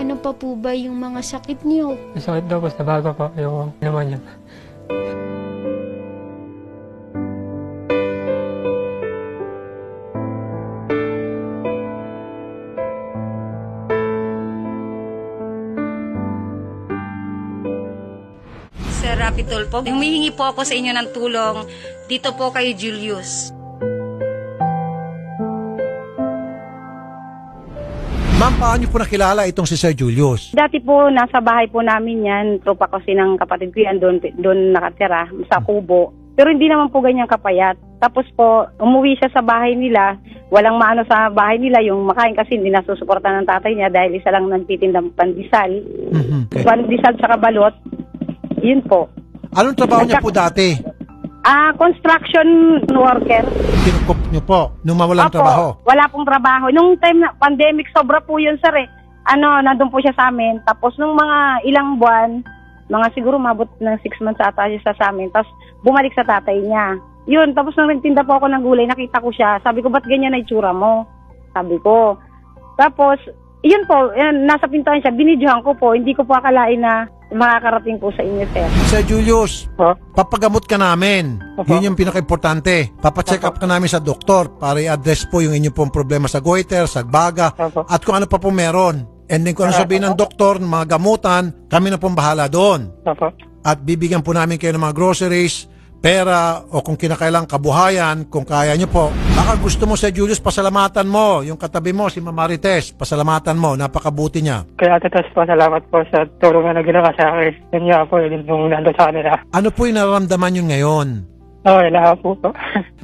ano pa po ba yung mga sakit niyo? Masakit daw po sa baga po, yung naman niya. Sir Rapi Tulfo, humihingi po ako sa inyo ng tulong dito po kay Julius. Ma'am, paano niyo po nakilala itong si Sir Julius? Dati po, nasa bahay po namin yan. Tropa kasi ng kapatid ko yan, doon nakatira, sa kubo. Pero hindi naman po ganyang kapayat. Tapos po, umuwi siya sa bahay nila. Walang maano sa bahay nila, yung makain kasi hindi nasusuporta ng tatay niya dahil isa lang nagtitindang pandesal. Okay. Pandesal sa balot. Yun po. Anong trabaho niya po dati? Construction worker. Kinukup niyo po nung mawalang Opo, trabaho? wala pong trabaho. Nung time na pandemic, sobra po yun, sir eh. Nandun po siya sa amin. Tapos nung mga ilang buwan, mga siguro mabot ng 6 months ata siya sa amin. Tapos bumalik sa tatay niya. Yun, tapos nung nagtinda po ako ng gulay, nakita ko siya. Sabi ko, ba't ganyan na itsura mo? Sabi ko. Tapos, yun po, nasa pintuan siya, binidyohan ko po. Hindi ko po akalain na makakarating po sa inyo, sir. Sir Julius, Po? papagamot ka namin. Opo. Yun yung pinaka-importante. Papacheck up ka namin sa doktor para i-address po yung inyong pong problema sa goiter, sa baga, Opo. at kung ano pa po meron. And then kung ano sabihin ng doktor, mga gamutan, kami na pong bahala doon. Opo. At bibigyan po namin kayo ng mga groceries, pera, o kung kinakailang kabuhayan, kung kaya nyo po. Baka gusto mo, Sir Julius, pasalamatan mo. Yung katabi mo, si Ma'am Marites, pasalamatan mo. Napakabuti niya. Kaya tatas po, salamat po sa tulong na ginawa sa akin. Yun nga po, yun nung nandun sa kanila. Ano po yung nararamdaman nyo ngayon? Okay, lahat po po.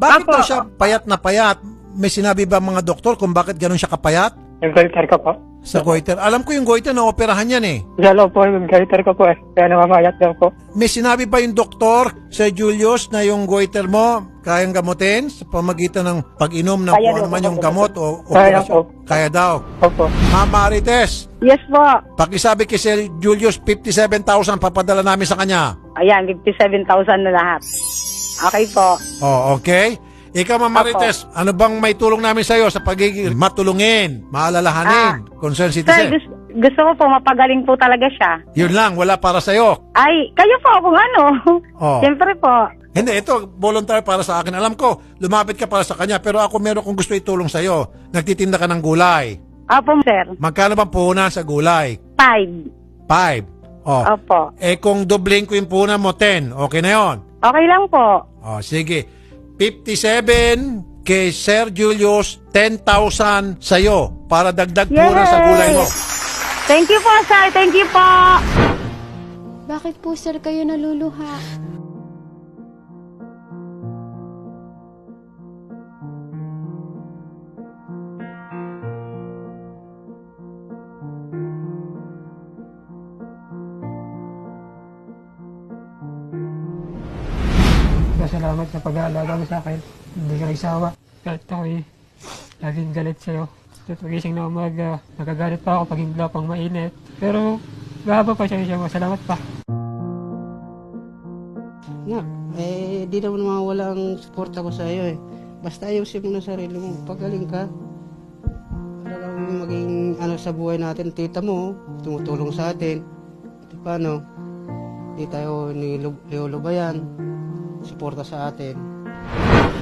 Bakit daw siya payat na payat? May sinabi ba mga doktor kung bakit ganun siya kapayat? Yung goiter ko po. Sa goiter. Alam ko yung goiter na operahan yan eh. Dalo po, yung goiter ko po eh. Kaya namamayat daw po. May sinabi ba yung doktor, Sir Julius, na yung goiter mo kayang gamutin sa pamagitan ng pag-inom ng Kaya kung ano daw man po, yung gamot o Kaya operasyon? po. Kaya daw. Opo. Ma'am Marites, Yes po. pakisabi kay Sir Julius, 57,000 papadala namin sa kanya. Ayan, 57,000 na lahat. Okay po. Oh, okay? Ikaw, Ma'am Marites, ano bang may tulong namin sa iyo sa pagiging matulungin, maalalahanin, concerned Sir, citizen? gusto ko po, mapagaling po talaga siya. Yun lang, wala para sa iyo. Ay, kayo po kung ano. Oh. Siyempre po. Hindi, ito, volunteer para sa akin. Alam ko, lumapit ka para sa kanya, pero ako meron kong gusto itulong sa iyo. Nagtitinda ka ng gulay. Opo, sir. Magkano bang puhunan sa gulay? 5. 5. Oh. Opo. Eh kung dobling ko yung puhunan mo, 10. Okay na yon. Okay lang po. Oh, sige. 57 kay Sir Julius, 10,000 sa'yo para dagdag puhunan sa gulay mo. Thank you po, sir. Thank you po. Bakit po sir kayo naluluha? Salamat sa pag-aalaga mo sa akin. Hindi ka nagsawa. Kahit ako'y laging galit sa'yo. At pagising na umaga, nagagalit pa ako pag hindi pang mainit. Pero gahaba pa siya. Salamat pa. Nga, di naman mawala ang suporta ko sa iyo eh. Basta ayusin mo na sarili mo. Pagaling ka. Para lang maging sa buhay natin. Tita mo, tumutulong sa atin. At paano, di tayo nilulubayan. Suporta sa atin.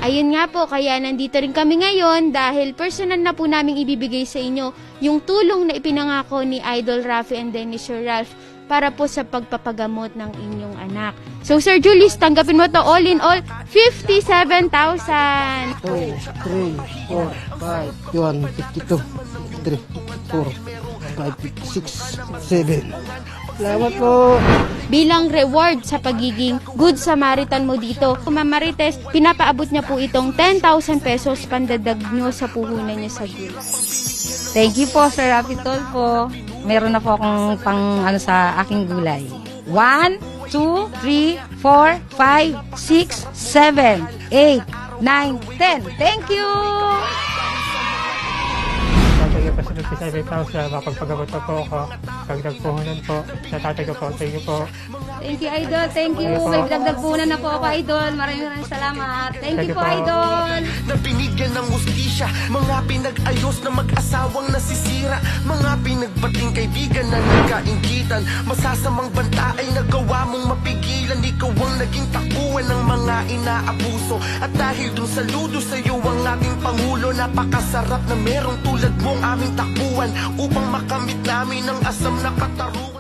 Ayun nga po, kaya nandito rin kami ngayon dahil personal na po naming ibibigay sa inyo yung tulong na ipinangako ni Idol Rafi and then ni Sir Ralph para po sa pagpapagamot ng inyong anak. So Sir Julius, tanggapin mo to all in all, 57,000. 2, 3, 4, 5, 1, 52, 3, 4, 5, 56, 7. Salamat po. Bilang reward sa pagiging good Samaritan mo dito, Ma'am Marites, pinapaabot niya po itong 10,000 pesos pandadag nyo sa puhunan niya sa gulay. Thank you po, Sir Rapi Tulfo. Meron na po akong sa aking gulay. 1, 2, 3, 4, 5, 6, 7, 8, 9, 10. Thank you! 57,000, mapagpagamot na po ako. Pagdag puhunan po sa tatay ko po. Thank you po. Thank you, Idol. Thank you. May pinagdagpunan na po ako, Idol. Maraming salamat. Thank you po, Idol. Na binigyan ng hustisya, mga pinag-ayos na mag-asawang nasisira, mga pinagbating kaibigan na nagkainggitan, masasamang banta ay nagawa mong mapigilan. Ikaw ang naging takbuhan ng mga inaabuso, at dahil dun saludo sa'yo ang ating Pangulo. Napakasarap na merong tulad mong aming takbuhan upang makamit namin ang asam na katarungan.